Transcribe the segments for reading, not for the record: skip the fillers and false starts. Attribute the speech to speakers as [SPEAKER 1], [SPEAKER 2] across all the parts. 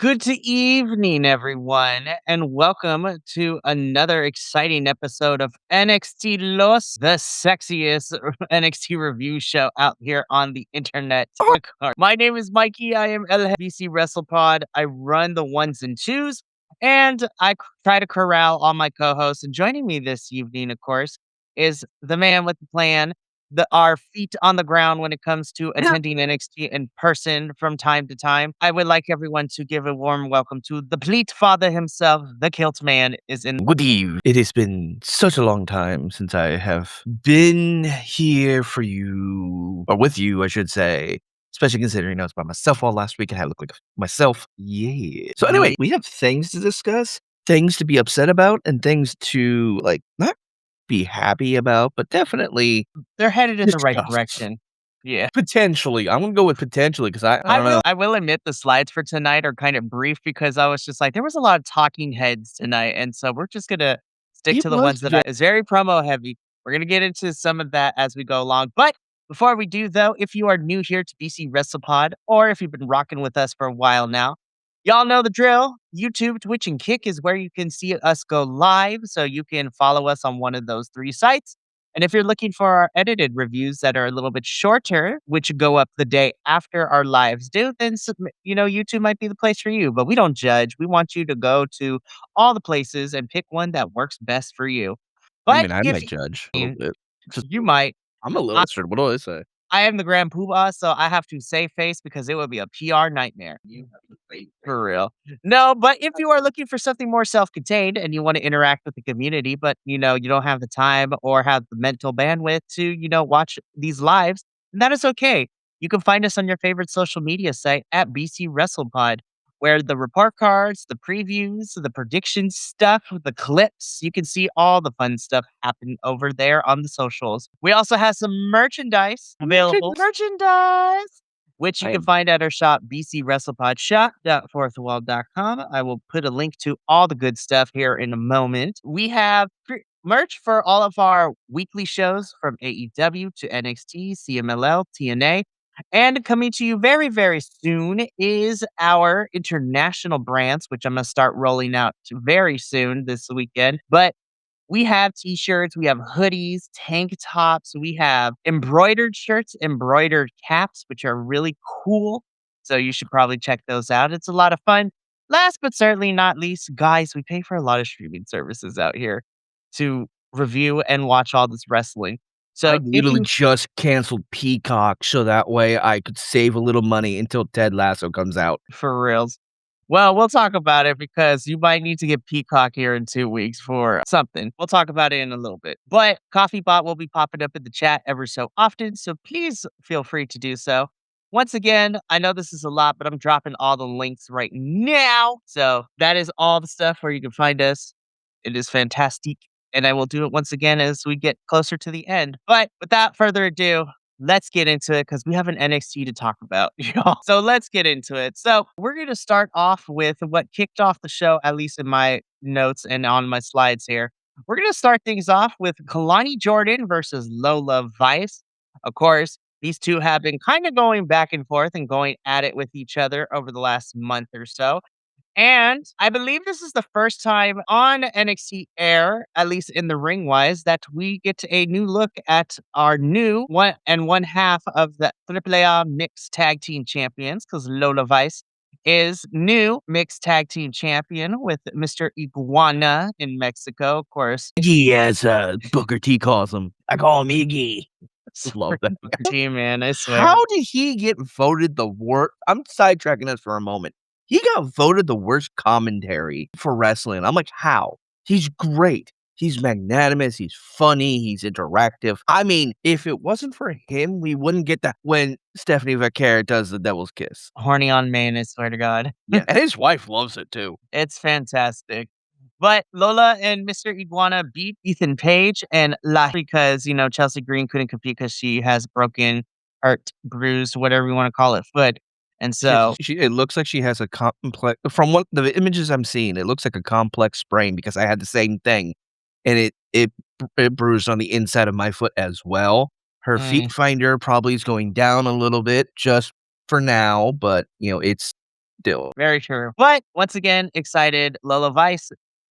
[SPEAKER 1] Good evening, everyone, and welcome to another exciting episode of NXT Los, the sexiest NXT review show out here on the internet. My name is Mikey. I am LBC WrestlePod. I run the ones and twos, and I try to corral all my co-hosts. And joining me this evening, of course, is the man with the plan, our feet on the ground when it comes to attending NXT in person from time to time. I would like everyone to give a warm welcome to the Pleat Father himself. The Kilt Man is in.
[SPEAKER 2] Good eve. It has been such a long time since I have been here for you, or with you, I should say. Especially considering I was by myself all last week and I look like myself. Yeah. So anyway, we have things to discuss, things to be upset about, and things to not be happy about, but definitely
[SPEAKER 1] They're headed in the right
[SPEAKER 2] discuss.
[SPEAKER 1] direction. Yeah.
[SPEAKER 2] Potentially. I'm gonna go with potentially because I don't know.
[SPEAKER 1] I will admit the slides for tonight are kind of brief because I was just like, there was a lot of talking heads tonight. And so we're just going to stick
[SPEAKER 2] It
[SPEAKER 1] to the
[SPEAKER 2] was
[SPEAKER 1] ones that is very promo heavy. We're going to get into some of that as we go along. But before we do, though, if you are new here to BC WrestlePod, or if you've been rocking with us for a while now, y'all know the drill. YouTube, Twitch, and Kick is where you can see us go live. So you can follow us on one of those three sites. And if you're looking for our edited reviews that are a little bit shorter, which go up the day after our lives do, then YouTube might be the place for you. But we don't judge. We want you to go to all the places and pick one that works best for you.
[SPEAKER 2] I
[SPEAKER 1] But
[SPEAKER 2] mean, I
[SPEAKER 1] if
[SPEAKER 2] might judge a little bit.
[SPEAKER 1] you might,
[SPEAKER 2] I'm a little straight. What do I say?
[SPEAKER 1] I am the grand poobah, so I have to save face because it would be a PR nightmare. For real. No, but if you are looking for something more self-contained and you want to interact with the community, but you don't have the time or have the mental bandwidth to, watch these lives, then that is okay. You can find us on your favorite social media site at BC WrestlePod, where the report cards, the previews, the prediction stuff, the clips, you can see all the fun stuff happen over there on the socials. We also have some merchandise available. Merchandise! Which you can find at our shop, bcwrestlepodshop.fourthwall.com. I will put a link to all the good stuff here in a moment. We have merch for all of our weekly shows from AEW to NXT, CMLL, TNA. And coming to you very, very soon is our international brands, which I'm going to start rolling out very soon this weekend. But we have t-shirts, we have hoodies, tank tops, we have embroidered shirts, embroidered caps, which are really cool. So you should probably check those out. It's a lot of fun. Last but certainly not least, guys, we pay for a lot of streaming services out here to review and watch all this wrestling. So
[SPEAKER 2] I literally just canceled Peacock so that way I could save a little money until Ted Lasso comes out.
[SPEAKER 1] for reals. Well, we'll talk about it because you might need to get Peacock here in 2 weeks for something. We'll talk about it in a little bit. But Coffee Bot will be popping up in the chat ever so often, so please feel free to do so. Once again, I know this is a lot, but I'm dropping all the links right now. So that is all the stuff where you can find us. It is fantastic. And I will do it once again as we get closer to the end. But without further ado, let's get into it because we have an NXT to talk about, y'all. So let's get into it. So we're going to start off with what kicked off the show, at least in my notes and on my slides here. We're going to start things off with Kalani Jordan versus Lola Vice. Of course, these two have been kind of going back and forth and going at it with each other over the last month or so. And I believe this is the first time on NXT Air, at least in the ring wise, that we get a new look at our new one half of the AAA Mixed Tag Team Champions, because Lola Vice is new Mixed Tag Team Champion with Mr. Iguana in Mexico, of course.
[SPEAKER 2] Iggy, as Booker T calls him. I call him Iggy. Love that.
[SPEAKER 1] Team, man, I swear.
[SPEAKER 2] How did he get voted the worst? I'm sidetracking us for a moment. He got voted the worst commentary for wrestling. I'm like, how? He's great. He's magnanimous. He's funny. He's interactive. I mean, if it wasn't for him, we wouldn't get that when Stephanie Vaquer does the Devil's Kiss.
[SPEAKER 1] Horny on main, I swear to God.
[SPEAKER 2] Yeah, and his wife loves it too.
[SPEAKER 1] It's fantastic. But Lola and Mr. Iguana beat Ethan Page and La because, Chelsea Green couldn't compete because she has broken, hurt, bruised, whatever you want to call it, foot. And so
[SPEAKER 2] it looks like she has a complex, from what the images I'm seeing, it looks like a complex sprain because I had the same thing. And it bruised on the inside of my foot as well. Her feet finder probably is going down a little bit just for now, but it's deal.
[SPEAKER 1] Very true. But once again, excited. Lola Vice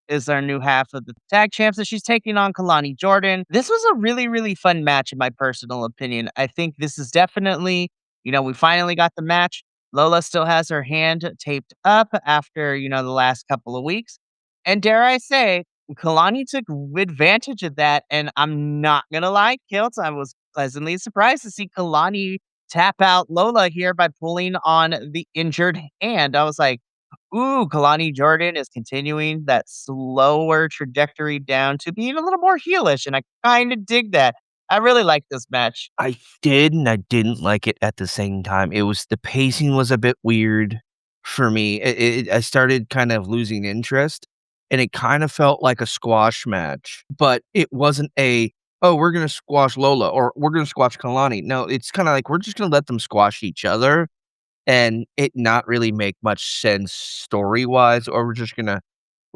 [SPEAKER 1] is our new half of the tag champs, and she's taking on Kalani Jordan. This was a really, really fun match, in my personal opinion. I think this is definitely, we finally got the match. Lola still has her hand taped up after, the last couple of weeks. And dare I say, Kalani took advantage of that. And I'm not going to lie, Kilt, I was pleasantly surprised to see Kalani tap out Lola here by pulling on the injured hand. I was like, ooh, Kalani Jordan is continuing that slower trajectory down to being a little more heelish, and I kind of dig that. I really like this match.
[SPEAKER 2] I did and I didn't like it at the same time. The pacing was a bit weird for me. I started kind of losing interest, and it kind of felt like a squash match, but it wasn't "Oh, we're gonna squash Lola," or "We're gonna squash Kalani." No, it's kinda like, we're just gonna let them squash each other and it not really make much sense story-wise, or we're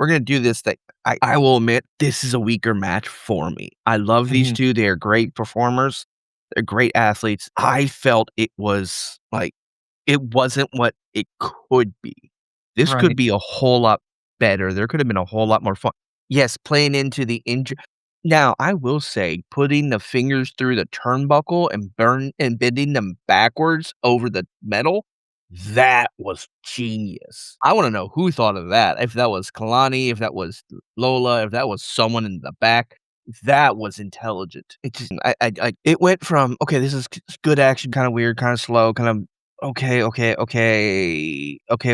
[SPEAKER 2] gonna do this thing. I will admit, this is a weaker match for me. I love these
[SPEAKER 1] Mhm.
[SPEAKER 2] 2, they are great performers, they're great athletes. I felt it wasn't what it could be. This could
[SPEAKER 1] Right.
[SPEAKER 2] be a whole lot better, there could have been a whole lot more fun. Yes, playing into the injury. Now, I will say, putting the fingers through the turnbuckle and bending them backwards over the metal, that was genius. I wanna know who thought of that, if that was Kalani, if that was Lola, if that was someone in the back. That was intelligent. It just I it went from, "Okay, this is good action, kinda weird, kinda slow, kind of okay,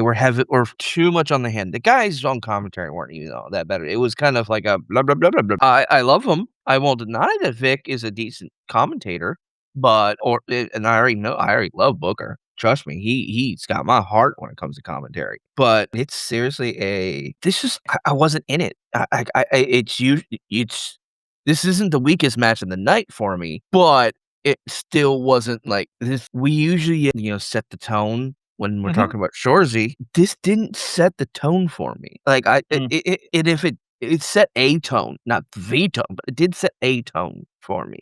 [SPEAKER 2] we're too much on the hand." The guys on commentary weren't even all that better. It was kind of like a blah, blah, blah, blah, blah. I love him. I won't deny that Vic is a decent commentator, and I already love Booker. Trust me, he's got my heart when it comes to commentary. But it's seriously a this is I wasn't in it. It's this isn't the weakest match of the night for me, but it still wasn't like this. We usually, set the tone when we're
[SPEAKER 1] Mhm.
[SPEAKER 2] talking about Shorzy. This didn't set the tone for me. Like,
[SPEAKER 1] Mm.
[SPEAKER 2] if it set a tone, not the tone, but it did set a tone for me.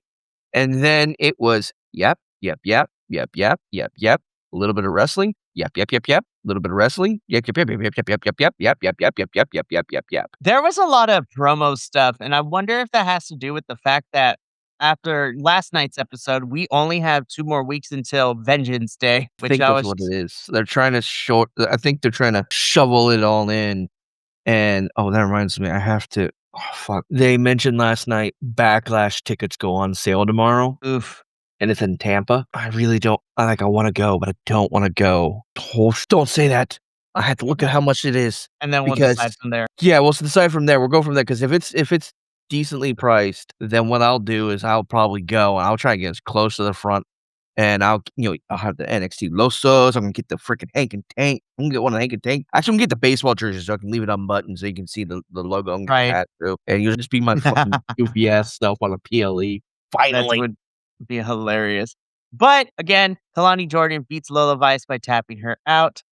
[SPEAKER 2] And then it was yep, yep, yep, yep, yep, yep, yep, a little bit of wrestling, yep, yep, yep, yep, a little bit of wrestling, yep, yep, yep, yep, yep, yep, yep, yep, yep, yep, yep, yep, yep, yep, yep, yep, yep.
[SPEAKER 1] There was a lot of promo stuff, and I wonder if that has to do with the fact that after last night's episode, we only have 2 more weeks until Vengeance Day,
[SPEAKER 2] I
[SPEAKER 1] which
[SPEAKER 2] think
[SPEAKER 1] I
[SPEAKER 2] that's
[SPEAKER 1] was
[SPEAKER 2] what it
[SPEAKER 1] just
[SPEAKER 2] is. I think they're trying to shovel it all in. And, oh, that reminds me, I have to oh, fuck. They mentioned last night Backlash tickets go on sale tomorrow,
[SPEAKER 1] oof.
[SPEAKER 2] and it's in Tampa. I really don't I wanna go, but I don't wanna go. Don't say that. I have to look at how much it is
[SPEAKER 1] And then we'll decide
[SPEAKER 2] because
[SPEAKER 1] from there.
[SPEAKER 2] yeah, we'll decide from there. We'll go from there because if it's decently priced, then what I'll do is I'll probably go, and I'll try and get as close to the front and I'll have the NXT Losos, I'm gonna get the freaking Hank and Tank. I'm gonna get one of the Hank and Tank. Actually, I'm gonna get the baseball jersey so I can leave it unbuttoned so you can see the logo and get the
[SPEAKER 1] Right.
[SPEAKER 2] hat too. And you'll just be my fucking goofy ass self on a PLE.
[SPEAKER 1] That
[SPEAKER 2] Finally.
[SPEAKER 1] would be hilarious. But again, Kalani Jordan beats Lola Vice by tapping her out.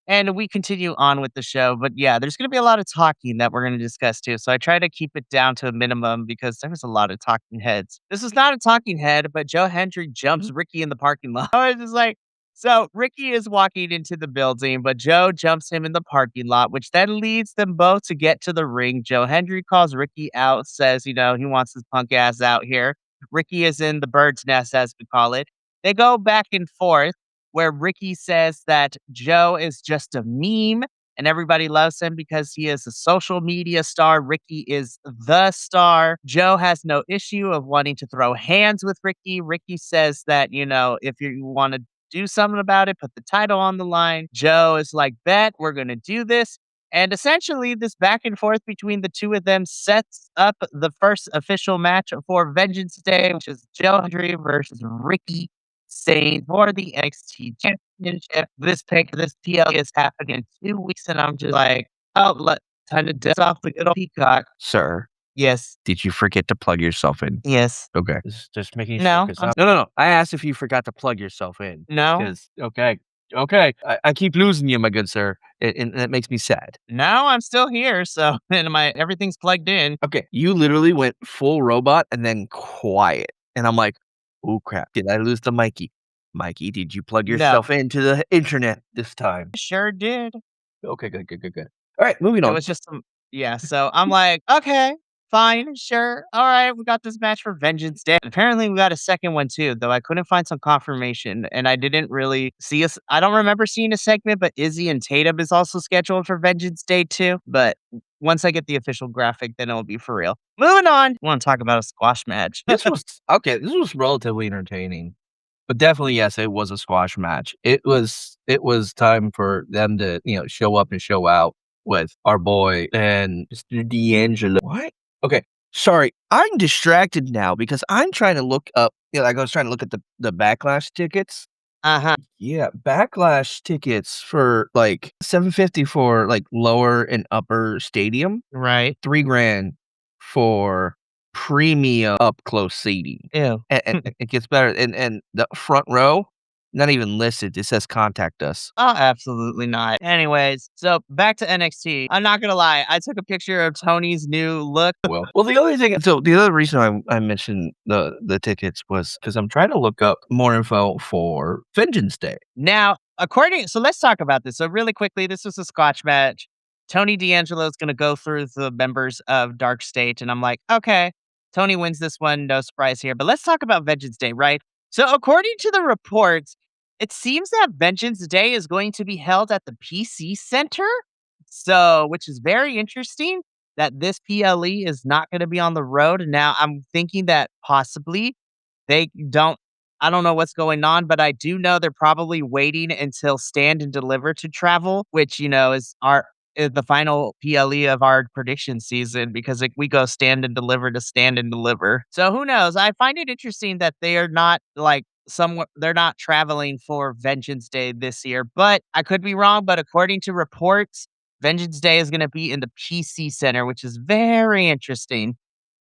[SPEAKER 1] And we continue on with the show. But yeah, there's going to be a lot of talking that we're going to discuss too. So I try to keep it down to a minimum because there was a lot of talking heads. This is not a talking head, but Joe Hendry jumps Ricky in the parking lot. I was just like, so Ricky is walking into the building, but Joe jumps him in the parking lot, which then leads them both to get to the ring. Joe Hendry calls Ricky out, says, he wants his punk ass out here. Ricky is in the bird's nest, as we call it. They go back and forth where Ricky says that Joe is just a meme and everybody loves him because he is a social media star. Ricky is the star. Joe has no issue of wanting to throw hands with Ricky. Ricky says that, if you want to do something about it, put the title on the line. Joe is like, bet we're going to do this. And essentially, this back and forth between the two of them sets up the first official match for Vengeance Day, which is Joe Hendry versus Ricky Sane for the NXT Championship. This PL is happening in 2 weeks, and I'm just like, oh, time to dust off the good old peacock.
[SPEAKER 2] Sir,
[SPEAKER 1] Yes,
[SPEAKER 2] did you forget to plug yourself in?
[SPEAKER 1] yes.
[SPEAKER 2] Okay. Just making sure,
[SPEAKER 1] No,
[SPEAKER 2] 'cause no. I asked if you forgot to plug yourself in,
[SPEAKER 1] no,
[SPEAKER 2] 'cause okay. I keep losing you, my good sir, and that makes me sad.
[SPEAKER 1] no. I'm still here, so and my everything's plugged in.
[SPEAKER 2] Okay, you literally went full robot and then quiet, and I'm like, "Oh, crap. Did I lose the Mikey?" Mikey, did you plug
[SPEAKER 1] No,
[SPEAKER 2] yourself into the internet this time?
[SPEAKER 1] sure did.
[SPEAKER 2] Okay, good, good, good, good. All right, moving
[SPEAKER 1] It
[SPEAKER 2] on.
[SPEAKER 1] was just some yeah, so I'm like, "Okay, fine, sure, alright, we got this match for Vengeance Day." Apparently, we got a second one too, though I couldn't find some confirmation, and I didn't really see us I don't remember seeing a segment, but Izzy and Tatum is also scheduled for Vengeance Day too, but once I get the official graphic, then it'll be for real. Moving on, wanna talk about a squash match.
[SPEAKER 2] This was okay. This was relatively entertaining. But definitely, yes, it was a squash match. It was time for them to, show up and show out with our boy and Mr. D'Angelo. What? Okay. Sorry, I'm distracted now because I'm trying to look up, like I was trying to look at the backlash tickets.
[SPEAKER 1] Uh-huh,
[SPEAKER 2] Yeah, backlash tickets for like 750 for like lower and upper stadium,
[SPEAKER 1] right.
[SPEAKER 2] 3 grand for premium up close seating.
[SPEAKER 1] Ew.
[SPEAKER 2] And it gets better, and the front row, not even listed, it says "Contact us."
[SPEAKER 1] Oh, absolutely not. Anyways, so back to NXT. I'm not gonna lie, I took a picture of Tony's new look.
[SPEAKER 2] Well, the other reason I mentioned the tickets was because 'cause I'm trying to look up more info for Vengeance Day.
[SPEAKER 1] Now, let's talk about this. So really quickly, this was a Scotch match. Tony D'Angelo is gonna go through the members of Dark State, and I'm like, okay, Tony wins this one, no surprise here. But let's talk about Vengeance Day, right? So according to the reports, it seems that Vengeance Day is going to be held at the PC Center. So, which is very interesting that this PLE is not going to be on the road. Now, I'm thinking that possibly they don't I don't know what's going on, but I do know they're probably waiting until Stand and Deliver to travel, which, is the final PLE of our prediction season because, like, we go Stand and Deliver to Stand and Deliver. So who knows? I find it interesting that they are not, like, somewhere they're not traveling for Vengeance Day this year, but I could be wrong, but according to reports, Vengeance Day is gonna be in the PC Center, which is very interesting.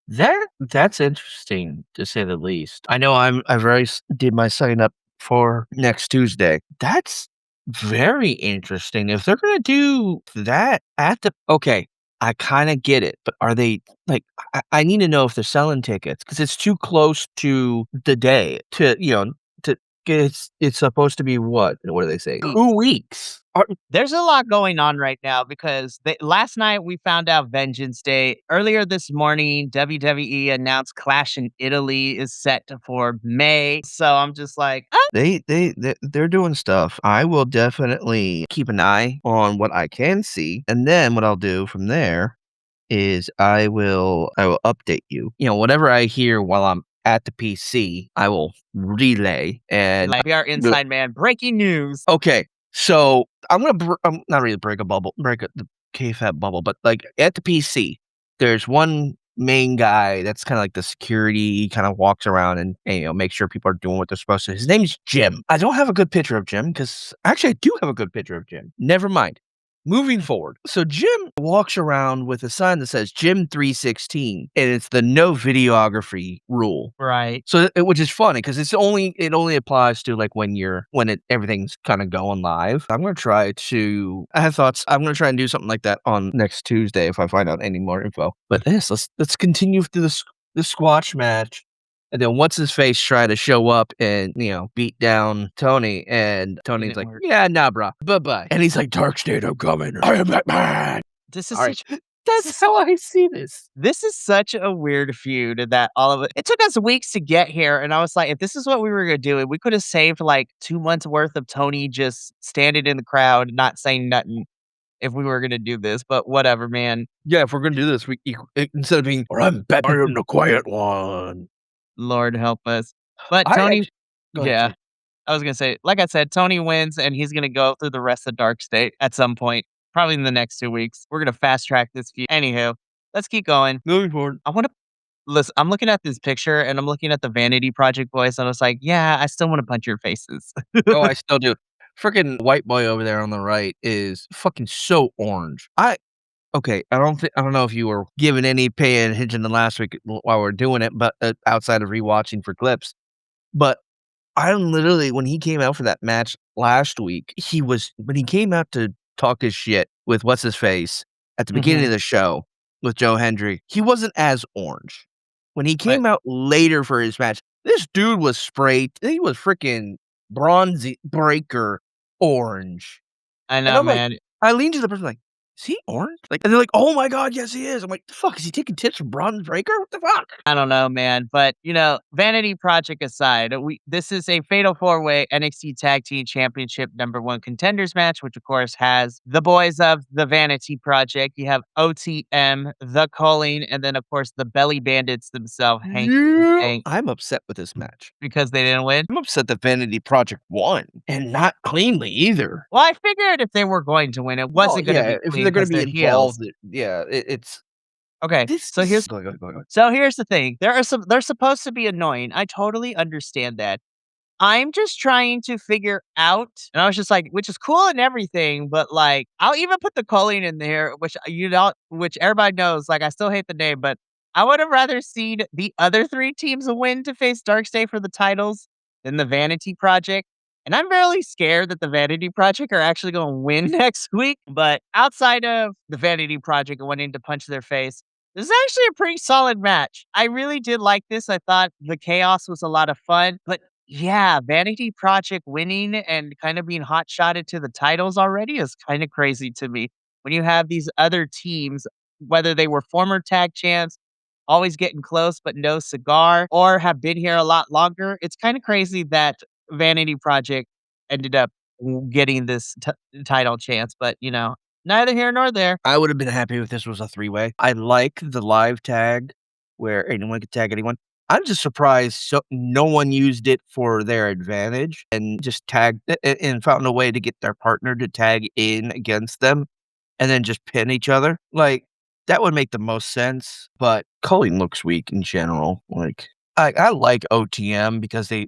[SPEAKER 2] That's interesting, to say the least. I know I've already did my sign up for next Tuesday. That's very interesting. If they're gonna do that at the okay, I kinda get it, but are they like, I need to know if they're selling tickets because it's too close to the day to it's supposed to be what do they say? 2 weeks.
[SPEAKER 1] There's a lot going on right now because last night we found out Vengeance Day. Earlier this morning, WWE announced Clash in Italy is set for May. So I'm just like,
[SPEAKER 2] They're doing stuff. I will definitely keep an eye on what I can see, and then what I'll do from there is I will update you. Whatever I hear while I'm at the PC, I will relay and
[SPEAKER 1] we are
[SPEAKER 2] Really?
[SPEAKER 1] inside man. Breaking news.
[SPEAKER 2] Okay, so I'm not really break a bubble, the kayfabe bubble, but like at the PC, there's one main guy that's kind of like the security, kind of walks around and make sure people are doing what they're supposed to. His name's Jim. I don't have a good picture of Jim because actually I do have a good picture of Jim. Never mind. Moving forward. So Jim walks around with a sign that says Jim 316, and it's the no videography rule.
[SPEAKER 1] Right.
[SPEAKER 2] So, which is funny because it only applies to like everything's kind of going live. I have thoughts. I'm gonna try and do something like that on next Tuesday if I find out any more info. But yes, let's continue through the squash match. And then what's his face try to show up and beat down Tony, and Tony's
[SPEAKER 1] Didn't
[SPEAKER 2] like,
[SPEAKER 1] work.
[SPEAKER 2] "Yeah, nah, bro, bye bye." And he's like, "Dark State, I'm coming. I am Batman."
[SPEAKER 1] This is
[SPEAKER 2] All right,
[SPEAKER 1] such
[SPEAKER 2] that's how I see this.
[SPEAKER 1] this is such a weird feud that all of it took us weeks to get here. And I was like, if this is what we were gonna do, we could have saved like 2 months worth of Tony just standing in the crowd, not saying nothing if we were gonna do this, but whatever, man.
[SPEAKER 2] Yeah, if we're gonna do this, instead of being, or I'm Batman, I am the quiet one.
[SPEAKER 1] Lord help us. But
[SPEAKER 2] I
[SPEAKER 1] Tony
[SPEAKER 2] actually go ahead,
[SPEAKER 1] yeah,
[SPEAKER 2] finish.
[SPEAKER 1] I was gonna say, like I said, Tony wins and he's gonna go through the rest of Dark State at some point, probably in the next 2 weeks. We're gonna fast track this feud. Anywho, let's keep going.
[SPEAKER 2] Moving forward.
[SPEAKER 1] I wanna listen, I'm looking at this picture and I'm looking at the Vanity Project boys, and I was like, yeah, I still wanna punch your faces.
[SPEAKER 2] Oh, I still do. Freaking white boy over there on the right is fucking so orange. Okay, I don't know if you were giving any paying attention to last week while we're doing it, but outside of rewatching for clips. But I literally, when he came out for that match last week, when he came out to talk his shit with what's his face at the beginning of
[SPEAKER 1] Mhm.
[SPEAKER 2] the show with Joe Hendry, he wasn't as orange. When he
[SPEAKER 1] But
[SPEAKER 2] came out later for his match, this dude was sprayed. He was freaking Bronzy Breaker orange.
[SPEAKER 1] I
[SPEAKER 2] And
[SPEAKER 1] know,
[SPEAKER 2] I'm like,
[SPEAKER 1] man.
[SPEAKER 2] I lean to the person like, "Is he orange?" Like, and they're like, "Oh my god, yes, he is." I'm like, "The fuck, is he taking tips from Bronze Breaker? What the fuck?"
[SPEAKER 1] I don't know, man, but, Vanity Project aside, this is a fatal four-way NXT Tag Team Championship #1 contenders match, which, of course, has the boys of the Vanity Project. You have OTM, The Culling, and then, of course, the Belly Bandits themselves, Hank and
[SPEAKER 2] Yeah.
[SPEAKER 1] Tank,
[SPEAKER 2] I'm upset with this match.
[SPEAKER 1] because they didn't win.
[SPEAKER 2] I'm upset that Vanity Project won, and not cleanly either.
[SPEAKER 1] Well, I figured if they were going to win, it
[SPEAKER 2] Well,
[SPEAKER 1] wasn't gonna
[SPEAKER 2] yeah,
[SPEAKER 1] be
[SPEAKER 2] if
[SPEAKER 1] clean
[SPEAKER 2] they're gonna
[SPEAKER 1] because 'cause
[SPEAKER 2] be
[SPEAKER 1] they're heels.
[SPEAKER 2] involved, yeah, it's
[SPEAKER 1] Okay,
[SPEAKER 2] this
[SPEAKER 1] so here's
[SPEAKER 2] go ahead, go ahead, go ahead.
[SPEAKER 1] so here's the thing, they're supposed to be annoying, I totally understand that. I'm just trying to figure out and I was just like, which is cool and everything, but, like, I'll even put the culling in there, which everybody knows, like, I still hate the name, but I would have rather seen the other 3 teams win to face Darkstay for the titles than the Vanity Project, and I'm really scared that the Vanity Project are actually gonna win next week, but outside of the Vanity Project wanting to punch their face, this is actually a pretty solid match. I really did like this, I thought the chaos was a lot of fun, but yeah, Vanity Project winning and kind of being hot-shotted to the titles already is kinda crazy to me. When you have these other teams, whether they were former tag champs, always getting close but no cigar, or have been here a lot longer, it's kinda crazy that Vanity Project ended up getting this title chance, but, neither here nor there.
[SPEAKER 2] I would have been happy if this was a three-way. I like the live tag where anyone could tag anyone. I'm just surprised no one used it for their advantage and just tagged and found a way to get their partner to tag in against them and then just pin each other. Like, that would make the most sense, but Culling looks weak in general. Like, I like OTM because they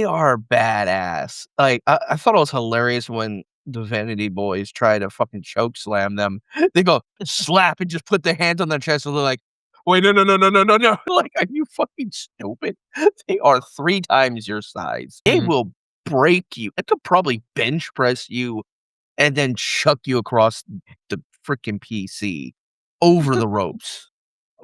[SPEAKER 2] are badass. Like, I thought it was hilarious when the Vanity Boys try to fucking choke slam them. They go slap and just put their hands on their chest and they're like, "Wait, no, no, no, no, no, no, no." Like, are you fucking stupid? They are 3 times your size. They
[SPEAKER 1] Mhm.
[SPEAKER 2] will break you. They could probably bench press you and then chuck you across the freaking PC over the ropes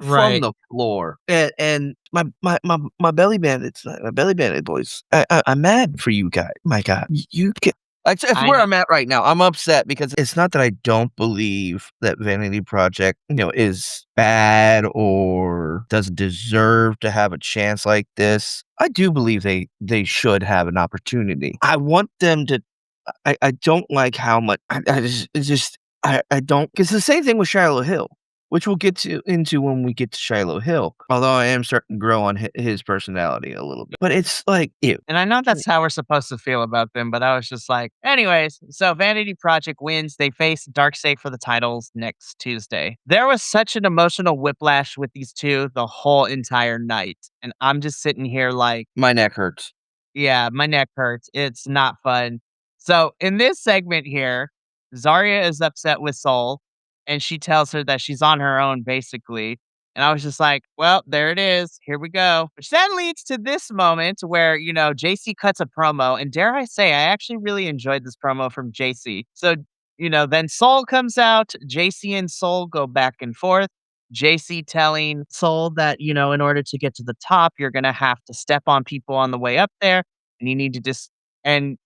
[SPEAKER 2] from
[SPEAKER 1] Right.
[SPEAKER 2] the floor. And my belly bandits, my belly bandit boys, I'm mad for you guys. My God, you get. That's
[SPEAKER 1] I
[SPEAKER 2] where
[SPEAKER 1] kn
[SPEAKER 2] I'm at right now. I'm upset because it's not that I don't believe that Vanity Project, is bad or doesn't deserve to have a chance like this. I do believe they should have an opportunity. I want them to I don't like how much I just it's just I don't it's the same thing with Shiloh Hill, which we'll get to into when we get to Shiloh Hill, although I am starting to grow on his personality a little bit. But it's like, ew.
[SPEAKER 1] And I know that's how we're supposed to feel about them, but I was just like anyways, so Vanity Project wins. They face Darkseid for the titles next Tuesday. There was such an emotional whiplash with these 2 the whole entire night, and I'm just sitting here like,
[SPEAKER 2] My neck hurts.
[SPEAKER 1] yeah, my neck hurts. It's not fun. So in this segment here, Zarya is upset with Soul, and she tells her that she's on her own, basically. And I was just like, well, there it is. Here we go. Which then leads to this moment where, JC cuts a promo. And dare I say, I actually really enjoyed this promo from JC. So, then Soul comes out. JC and Soul go back and forth. JC telling Soul that, in order to get to the top, you're going to have to step on people on the way up there. And you need to just, and,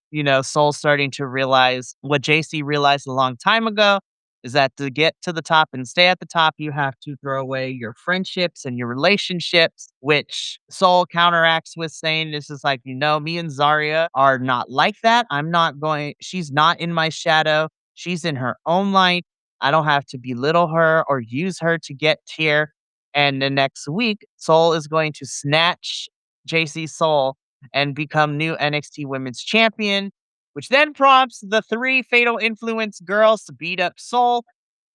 [SPEAKER 1] Soul starting to realize what JC realized a long time ago is that to get to the top and stay at the top, you have to throw away your friendships and your relationships, which Soul counteracts with saying, this is like, me and Zarya are not like that. She's not in my shadow. She's in her own light. I don't have to belittle her or use her to get here. And the next week, Soul is going to snatch JC's soul and become new NXT Women's Champion, which then prompts the 3 Fatal Influence girls to beat up Soul.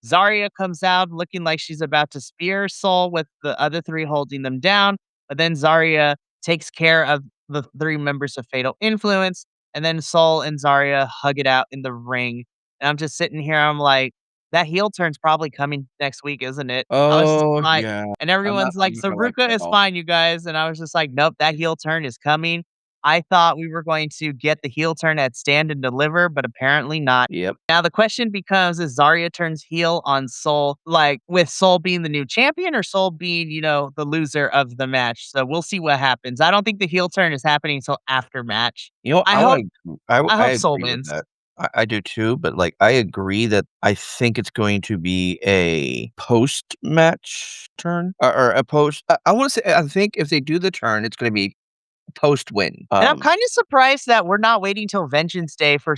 [SPEAKER 1] Zarya comes out looking like she's about to spear Soul with the other 3 holding them down, but then Zarya takes care of the 3 members of Fatal Influence, and then Soul and Zarya hug it out in the ring. And I'm just sitting here, I'm like, that heel turn's probably coming next week, isn't it? I was just
[SPEAKER 2] Oh,
[SPEAKER 1] like
[SPEAKER 2] yeah.
[SPEAKER 1] and
[SPEAKER 2] I'm not
[SPEAKER 1] everyone's
[SPEAKER 2] I'm
[SPEAKER 1] like,
[SPEAKER 2] not gonna like
[SPEAKER 1] "Saruka
[SPEAKER 2] that at
[SPEAKER 1] is
[SPEAKER 2] all.
[SPEAKER 1] fine, you guys," and I was just like, "Nope, that heel turn is coming." I thought we were going to get the heel turn at Stand and Deliver, but apparently not.
[SPEAKER 2] Yep.
[SPEAKER 1] Now the question becomes, is Zarya turns heel on Soul, like with Soul being the new champion or Soul being, the loser of the match? So we'll see what happens. I don't think the heel turn is happening until after match.
[SPEAKER 2] You know,
[SPEAKER 1] I hope
[SPEAKER 2] I
[SPEAKER 1] Soul
[SPEAKER 2] agree with
[SPEAKER 1] wins.
[SPEAKER 2] that. I do too, but, like, I agree that I think it's going to be a post-match turn or a post I wanna say I think if they do the turn, it's gonna be post-win.
[SPEAKER 1] And I'm kind of surprised that we're not waiting till Vengeance Day for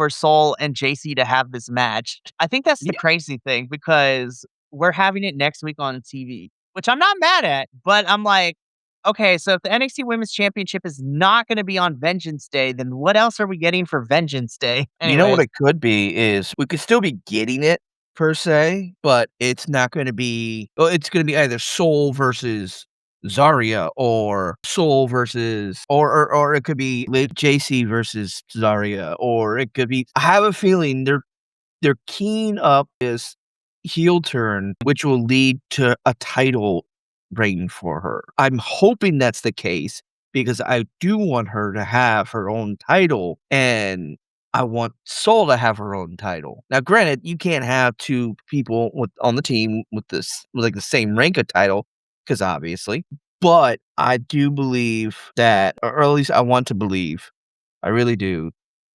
[SPEAKER 1] Soul and JC to have this match. I think that's the
[SPEAKER 2] Yeah,
[SPEAKER 1] crazy thing because we're having it next week on TV, which I'm not mad at, but I'm like, okay, so if the NXT Women's Championship is not going to be on Vengeance Day, then what else are we getting for Vengeance Day?
[SPEAKER 2] you know what
[SPEAKER 1] Anyways,
[SPEAKER 2] it could be is we could still be getting it per se, but it's not gonna be well, it's gonna be either Soul versus Zarya or Soul versus or it could be JC versus Zarya, or it could be I have a feeling they're keying up this heel turn, which will lead to a title reign for her. I'm hoping that's the case because I do want her to have her own title, and I want Soul to have her own title. Now, granted, you can't have 2 people on the team with like, the same rank of title, because obviously, but I do believe that or at least I want to believe, I really do,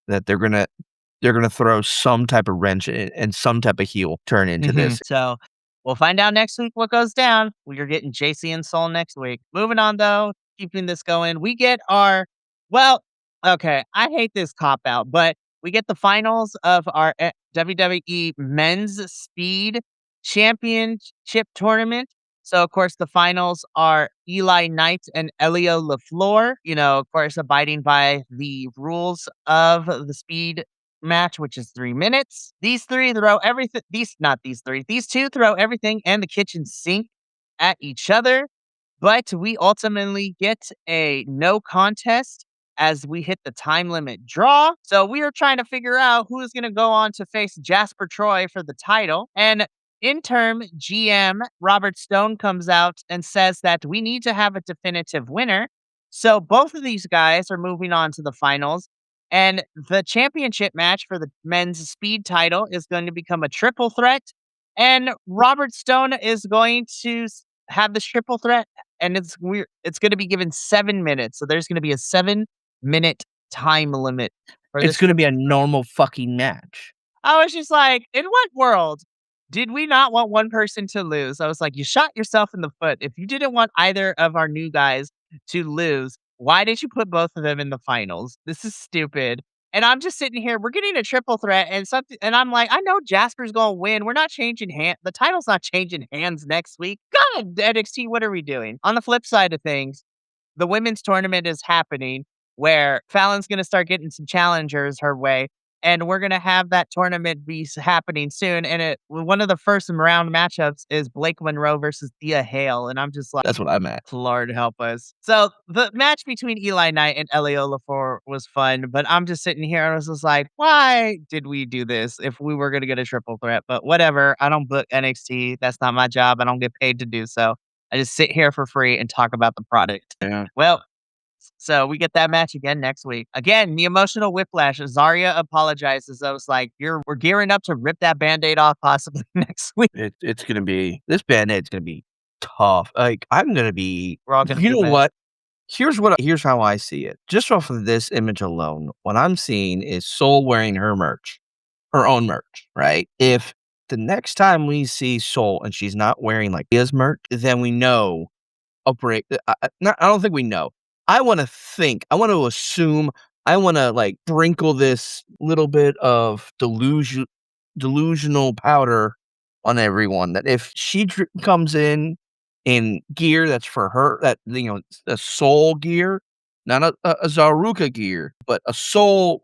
[SPEAKER 2] that they're gonna throw some type of wrench and some type of heel turn into this.
[SPEAKER 1] So we'll find out next week what goes down. We are getting JC and Soul next week. Moving on though, keeping this going, we get well, okay, I hate this cop out, but we get the finals of our WWE Men's Speed Championship tournament. So of course the finals are Eli Knight and Elio LaFleur, of course abiding by the rules of the speed match, which is 3 minutes. These three throw everything. These not these three. These two throw everything and the kitchen sink at each other. But we ultimately get a no contest as we hit the time limit draw. So we are trying to figure out who's going to go on to face Jasper Troy for the title. And interim GM Robert Stone comes out and says that we need to have a definitive winner. So both of these guys are moving on to the finals. And the championship match for the men's speed title is going to become a triple threat. And Robert Stone is going to have this triple threat, and it's going to be given 7 minutes. So there's going to be a 7 minute time limit for
[SPEAKER 2] It's
[SPEAKER 1] this
[SPEAKER 2] gonna be a normal fucking match.
[SPEAKER 1] I was just like, in what world did we not want one person to lose? I was like, you shot yourself in the foot. If you didn't want either of our new guys to lose, why did you put both of them in the finals? This is stupid. And I'm just sitting here, we're getting a triple threat and something, and I'm like, I know Jasper's gonna win. We're not changing hand. The title's not changing hands next week. God, NXT, what are we doing? On the flip side of things, the women's tournament is happening where Fallon's going to start getting some challengers her way. And we're going to have that tournament be happening soon. And one of the first round matchups is Blake Monroe versus Thea Hale. And I'm just like,
[SPEAKER 2] That's what I'm at.
[SPEAKER 1] Lord help us. So the match between Eli Knight and Elio LaFleur was fun, but I'm just sitting here and I was just like, why did we do this if we were going to get a triple threat? But whatever. I don't book NXT. That's not my job. I don't get paid to do so. I just sit here for free and talk about the product.
[SPEAKER 2] Yeah.
[SPEAKER 1] Well, so we get that match again next week. Again, the emotional whiplash. Zarya apologizes. I was like, we're gearing up to rip that band-aid off possibly next week.
[SPEAKER 2] It's gonna be this Band-Aid's gonna be tough. Like, I'm gonna be
[SPEAKER 1] We're all gonna
[SPEAKER 2] you
[SPEAKER 1] be
[SPEAKER 2] know
[SPEAKER 1] mad.
[SPEAKER 2] what? Here's how I see it. Just off of this image alone, what I'm seeing is Soul wearing her own merch, right? If the next time we see Soul and she's not wearing, like, his merch, then we know a break I don't think we know. I want to assume, I wanna, like, sprinkle this little bit of delusional powder on everyone that if she comes in gear that's for her, that, a Soul gear, not a Zaruka gear, but a Soul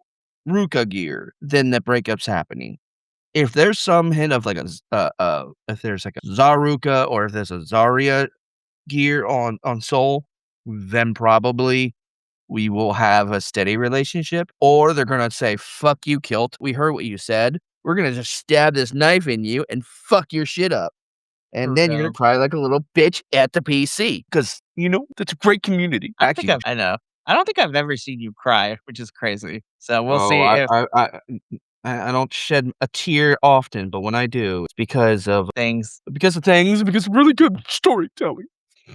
[SPEAKER 2] Ruka gear, then the breakup's happening. If there's some hint of, like, if there's, like, a Zaruka or if there's a Zarya gear on Soul, then probably we will have a steady relationship, or they're gonna say, "Fuck you, Kilt. We heard what you said. We're gonna just stab this knife in you and fuck your shit up." And
[SPEAKER 1] For
[SPEAKER 2] then you're gonna
[SPEAKER 1] real.
[SPEAKER 2] cry like a little bitch at the PC because, that's a great community.
[SPEAKER 1] I think
[SPEAKER 2] Actually,
[SPEAKER 1] I know. I don't think I've ever seen you cry, which is crazy. So we'll
[SPEAKER 2] Oh,
[SPEAKER 1] see if
[SPEAKER 2] I don't shed a tear often, but when I do, it's
[SPEAKER 1] things
[SPEAKER 2] because of really good storytelling.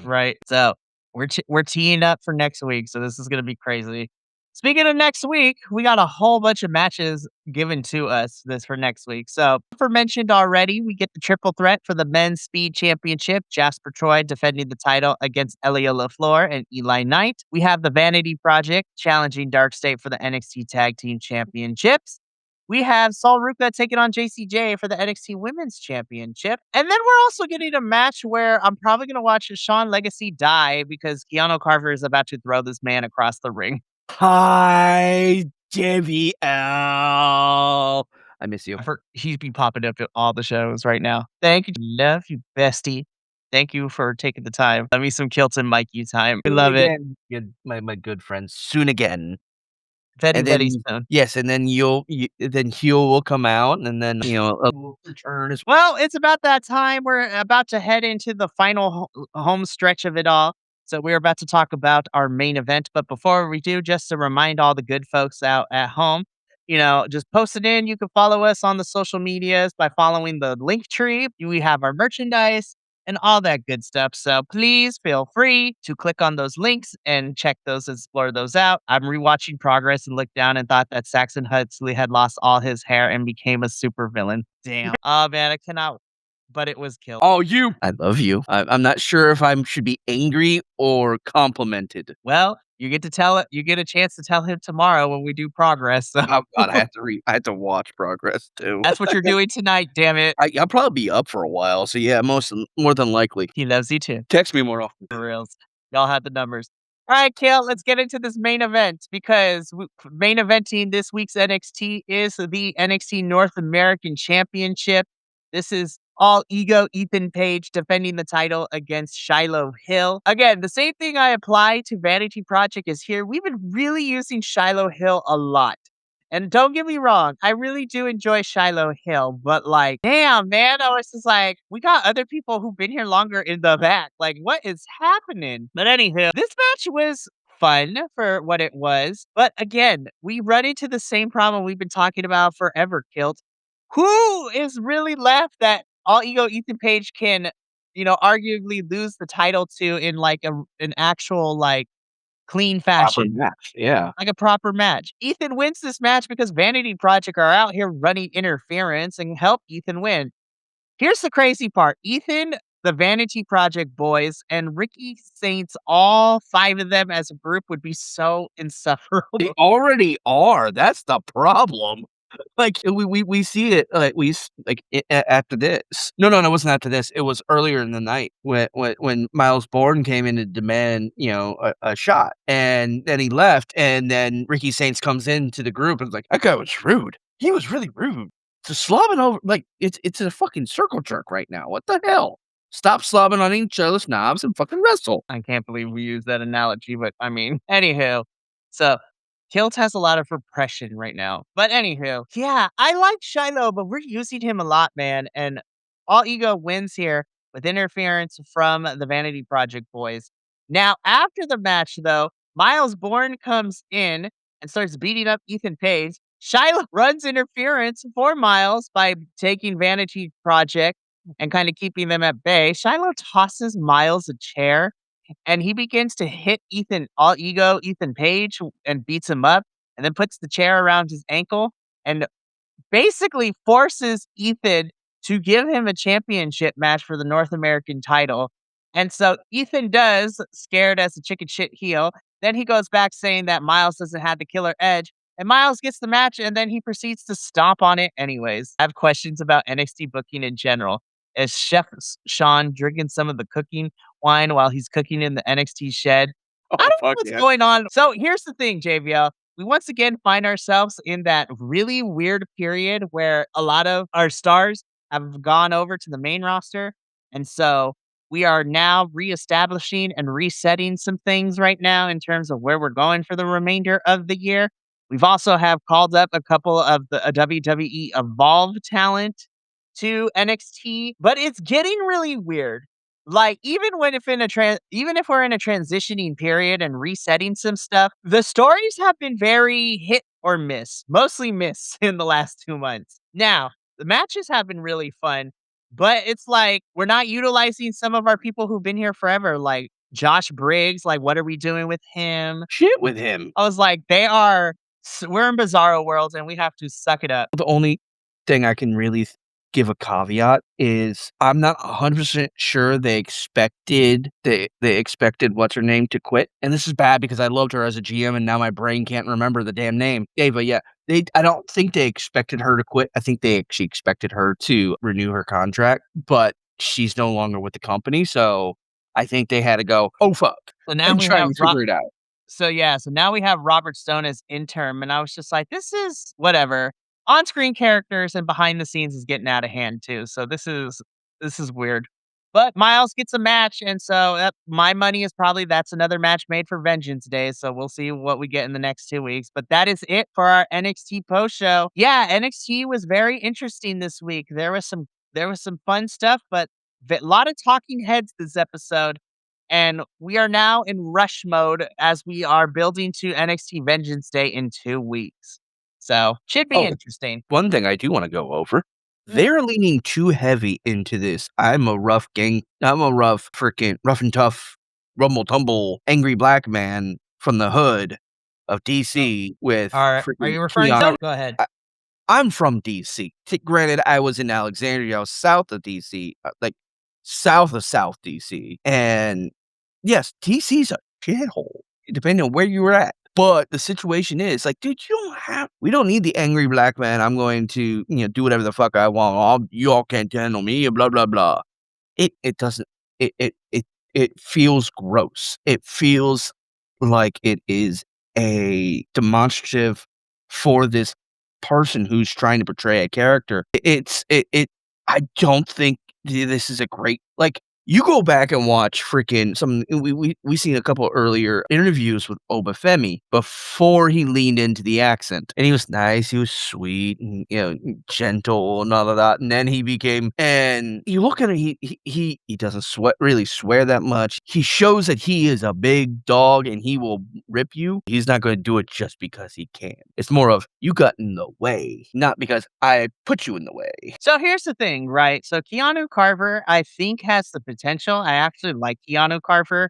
[SPEAKER 1] right. So we're teeing up for next week. So this is gonna be crazy. Speaking of next week, we got a whole bunch of matches given to us this for next week. So for mentioned already, we get the triple threat for the men's speed championship. Jasper Troy defending the title against Elia LaFleur and Eli Knight. We have the Vanity Project challenging Dark State for the NXT Tag Team Championships. We have Sol Ruka taking on JCJ for the NXT Women's Championship. And then we're also getting a match where I'm probably going to watch Sean Legacy die because Keanu Carver is about to throw this man across the ring.
[SPEAKER 2] Hi, JVL. I miss you.
[SPEAKER 1] He's be popping up at all the shows right now. Thank you. Love you, bestie. Thank you for taking the time. Love me some Kilton Mikey time. We
[SPEAKER 2] Soon
[SPEAKER 1] love it.
[SPEAKER 2] again, good my good friend, soon again.
[SPEAKER 1] Very,
[SPEAKER 2] And
[SPEAKER 1] very
[SPEAKER 2] then
[SPEAKER 1] soon.
[SPEAKER 2] yes, and then then Heel will come out, and then, will return as
[SPEAKER 1] Well, it's about that time. We're about to head into the final home stretch of it all. So we're about to talk about our main event. But before we do, just to remind all the good folks out at home, just post it in. You can follow us on the social medias by following the link tree. We have our merchandise and all that good stuff. So please feel free to click on those links and check those, explore those out. I'm rewatching Progress and looked down and thought that Saxon Huxley had lost all his hair and became a supervillain. Damn. Oh man, I cannot. But it was killed.
[SPEAKER 2] Oh, you I love you. I'm not sure if I should be angry or complimented.
[SPEAKER 1] Well, you get to tell it. You get a chance to tell him tomorrow when we do Progress. So
[SPEAKER 2] Oh god, I have to watch Progress too.
[SPEAKER 1] that's what you're doing tonight. Damn it.
[SPEAKER 2] I'll probably be up for a while, so yeah, more than likely.
[SPEAKER 1] He loves you too.
[SPEAKER 2] Text me more often.
[SPEAKER 1] For reals. Y'all have the numbers. All right, Kale, let's get into this main event because main eventing this week's NXT is the NXT North American Championship. This is all ego Ethan Page defending the title against Shiloh Hill. Again, the same thing I apply to Vanity Project is here. We've been really using Shiloh Hill a lot. And don't get me wrong, I really do enjoy Shiloh Hill, but like, damn, man, I was just like, we got other people who've been here longer in the back. Like, what is happening? But anywho, this match was fun for what it was. But again, we run into the same problem we've been talking about forever, Kilt. Who is really left that All Ego Ethan Page can, arguably lose the title to in like an actual like clean
[SPEAKER 2] Proper
[SPEAKER 1] fashion?
[SPEAKER 2] match, yeah.
[SPEAKER 1] Like a proper match. Ethan wins this match because Vanity Project are out here running interference and help Ethan win. Here's the crazy part. Ethan, the Vanity Project boys, and Ricky Saints, all five of them as a group would be so
[SPEAKER 2] They
[SPEAKER 1] insufferable.
[SPEAKER 2] already are, that's the problem. Like, we see it, like, like, after this. No, it wasn't after this, it was earlier in the night when Miles Borden came in to demand, a shot, and then he left, and then Ricky Saints comes into the group and is like, "That guy was rude. He was really rude. Just slobbing over like, it's a fucking circle jerk right now. What the hell? Stop slobbing on each other's knobs and fucking wrestle."
[SPEAKER 1] I can't believe we use that analogy, but I mean, anywho. So Kilt has a lot of repression right now. But anywho, yeah, I like Shiloh, but we're using him a lot, man. And All Ego wins here with interference from the Vanity Project boys. Now, after the match, though, Miles Bourne comes in and starts beating up Ethan Page. Shiloh runs interference for Miles by taking Vanity Project and kind of keeping them at bay. Shiloh tosses Miles a chair and he begins to hit Ethan, all ego, Ethan Page, and beats him up, and then puts the chair around his ankle and basically forces Ethan to give him a championship match for the North American title. And so Ethan does, scared as a chicken shit heel. Then he goes back saying that Miles doesn't have the killer edge. And Miles gets the match and then he proceeds to stomp on it anyways. I have questions about NXT booking in general. Is Chef Sean drinking some of the cooking wine while he's cooking in the NXT shed? I
[SPEAKER 2] Oh,
[SPEAKER 1] don't know
[SPEAKER 2] fuck
[SPEAKER 1] what's
[SPEAKER 2] yeah.
[SPEAKER 1] going on. So here's the thing, JVL. We once again find ourselves in that really weird period where a lot of our stars have gone over to the main roster. And so we are now reestablishing and resetting some things right now in terms of where we're going for the remainder of the year. We've also have called up a couple of the WWE Evolve talent to NXT, but it's getting really weird Like, even if we're in a transitioning period and resetting some stuff, the stories have been very hit or miss, mostly miss in the last 2 months. Now, the matches have been really fun, but it's like we're not utilizing some of our people who've been here forever, like Josh Briggs, like, what are we doing with him?
[SPEAKER 2] Shit with him.
[SPEAKER 1] I was like, we're in bizarro worlds and we have to suck it up.
[SPEAKER 2] The only thing I can really give a caveat is I'm not 100% sure they expected what's her name to quit. And this is bad because I loved her as a GM and now my brain can't remember the damn name. Ava, yeah. I don't think they expected her to quit. I think they actually expected her to renew her contract, but she's no longer with the company, so I think they had to go, "Oh fuck,"
[SPEAKER 1] So now
[SPEAKER 2] and
[SPEAKER 1] we
[SPEAKER 2] try
[SPEAKER 1] have
[SPEAKER 2] and figure it out.
[SPEAKER 1] So now we have Robert Stone as interim, and I was just like, this is whatever. On-screen characters and behind the scenes is getting out of hand too. So this is weird. But Miles gets a match, and so my money is probably that's another match made for Vengeance Day. So we'll see what we get in the next 2 weeks. But that is it for our NXT post show. Yeah, NXT was very interesting this week. There was some fun stuff, but a lot of talking heads this episode. And we are now in rush mode as we are building to NXT Vengeance Day in 2 weeks. So, should be
[SPEAKER 2] Oh,
[SPEAKER 1] interesting.
[SPEAKER 2] one thing I do wanna go over,
[SPEAKER 1] Mm.
[SPEAKER 2] they're leaning too heavy into this, I'm a rough freaking rough and tough, rumble tumble, angry black man from the hood of DC with
[SPEAKER 1] Are
[SPEAKER 2] freaking
[SPEAKER 1] you referring
[SPEAKER 2] Keanu.
[SPEAKER 1] to Go ahead.
[SPEAKER 2] I'm from DC. Granted, I was in Alexandria, I was south of DC, like, south of South DC, and, yes, DC's a shithole, depending on where you were at, but the situation is, like, dude, we don't need the angry black man, I'm going to, do whatever the fuck I want, y'all can't handle me, blah, blah, blah. It doesn't it feels gross. It feels like it is a demonstrative for this person who's trying to portray a character. I don't think this is a great like, you go back and watch freaking some we seen a couple earlier interviews with Obafemi before he leaned into the accent, and he was nice, he was sweet, and, gentle and all of that, and then he became and you look at him, he doesn't really swear that much. He shows that he is a big dog and he will rip you. He's not gonna do it just because he can. It's more of, "You got in the way, not because I put you in the way."
[SPEAKER 1] So here's the thing, right? So Keanu Carver, I think, has the potential. I actually like Keanu Carver.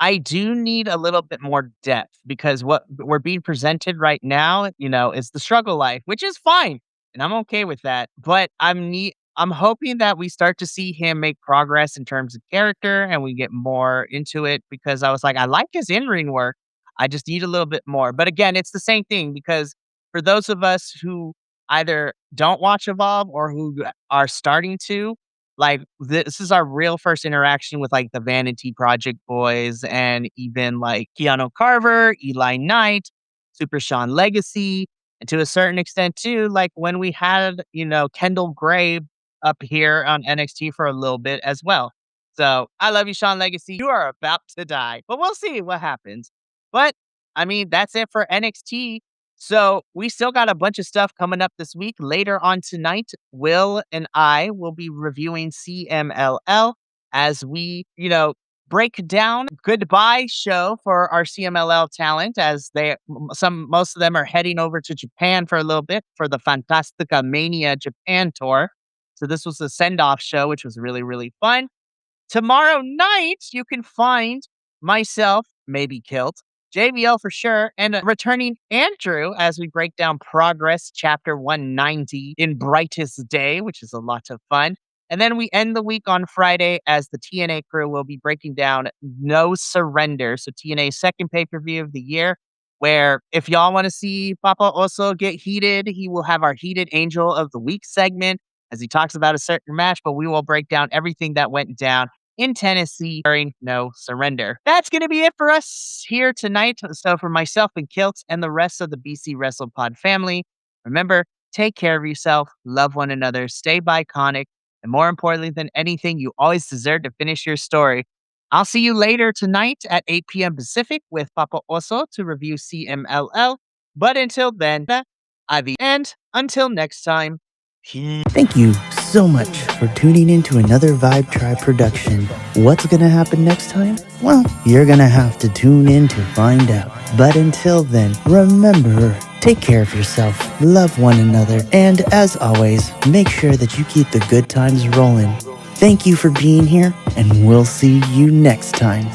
[SPEAKER 1] I do need a little bit more depth because what we're being presented right now, is the struggle life, which is fine, and I'm okay with that. But I'm hoping that we start to see him make progress in terms of character and we get more into it because I was like, I like his in-ring work. I just need a little bit more. But again, it's the same thing because for those of us who either don't watch Evolve or who are starting to, like, this is our real first interaction with, like, the Vanity Project boys and even, like, Keanu Carver, Eli Knight, Super Sean Legacy, and to a certain extent too, like, when we had, Kendall Gray up here on NXT for a little bit as well. So, I love you, Sean Legacy. You are about to die, but we'll see what happens. But, I mean, that's it for NXT. So we still got a bunch of stuff coming up this week. Later on tonight, Will and I will be reviewing CMLL as we, break down goodbye show for our CMLL talent as most of them are heading over to Japan for a little bit for the Fantastica Mania Japan tour. So this was a send-off show, which was really, really fun. Tomorrow night, you can find myself, maybe Kilt, JBL for sure, and returning Andrew as we break down Progress Chapter 190 in Brightest Day, which is a lot of fun. And then we end the week on Friday as the TNA crew will be breaking down No Surrender. So TNA's second pay-per-view of the year, where if y'all want to see Papa also get heated, he will have our Heated Angel of the Week segment as he talks about a certain match, but we will break down everything that went down in Tennessee during No Surrender. That's going to be it for us here tonight. So for myself and Kilt and the rest of the BC Wrestle Pod family, remember, take care of yourself, love one another, stay biconic, and more importantly than anything, you always deserve to finish your story. I'll see you later tonight at 8 p.m. Pacific with Papa Oso to review CMLL. But until then, Ivy, and until next time, peace.
[SPEAKER 2] Thank you
[SPEAKER 3] so much for tuning into another Vibe Tribe production. What's gonna happen next time? Well, you're gonna have to tune in to find out. But until then, remember, take care of yourself, love one another, and as always, make sure that you keep the good times rolling. Thank you for being here, and we'll see you next time.